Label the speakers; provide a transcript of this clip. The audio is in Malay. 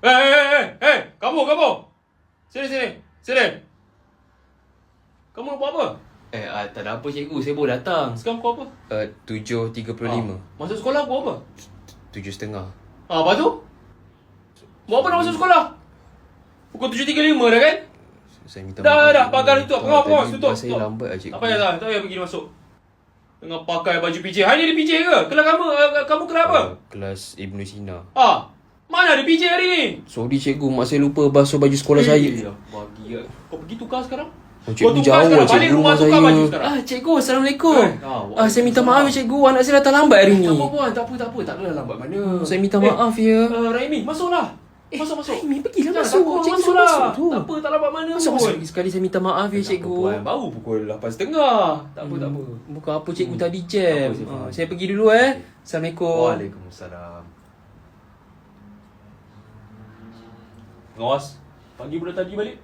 Speaker 1: Kamu. Sini. Kamu buat apa?
Speaker 2: Tak ada apa cikgu, saya baru datang.
Speaker 1: Sekarang kau apa?
Speaker 2: 7.35.
Speaker 1: Masuk sekolah buat apa?
Speaker 2: 7.30.
Speaker 1: Lepas tu? Buat apa nak masuk sekolah? Pukul 7.35 dah kan?
Speaker 2: Saya minta
Speaker 1: Dah, pagar itu. Pengawas, tutup.
Speaker 2: Saya lambat lah cikgu.
Speaker 1: Tak payah pergi masuk. Dengan pakai baju PJ. Hari ni ada PJ ke? Kelas kamu kelas apa?
Speaker 2: Kelas Ibnu Sina.
Speaker 1: Mana ada PJ hari ni?
Speaker 2: Sorry cikgu, mak saya lupa basuh baju sekolah saya.
Speaker 1: Bagi kau pergi tukar sekarang.
Speaker 2: Cikgu
Speaker 1: Kau tukar
Speaker 2: jauh
Speaker 1: sekarang.
Speaker 2: cikgu,
Speaker 1: Balik rumah
Speaker 2: rumah
Speaker 1: tukar
Speaker 2: saya.
Speaker 1: baju sekarang.
Speaker 2: Cikgu, Assalamualaikum. Saya minta
Speaker 1: Waalaikumsalam.
Speaker 2: maaf cikgu, anak saya datang lambat hari ni.
Speaker 1: Tak apa. Tak adalah lambat mana.
Speaker 2: Saya minta maaf ya.
Speaker 1: Raimi, masuklah. Masuk.
Speaker 2: Raimi, pergilah
Speaker 1: Jangan
Speaker 2: masuk.
Speaker 1: takut,
Speaker 2: Cikgu
Speaker 1: masuklah.
Speaker 2: suruh masuk tu.
Speaker 1: Tak apa, tak lambat mana
Speaker 2: Masuk
Speaker 1: pun.
Speaker 2: sekali saya minta maaf ya cikgu.
Speaker 1: Baru pukul 8.30. Tak apa.
Speaker 2: Bukan apa cikgu tadi jam.
Speaker 1: Tak apa, saya faham.
Speaker 2: Saya pergi dulu Assalamualaikum.
Speaker 1: Waalaikumsalam. Pengawas, panggil budak tadi balik.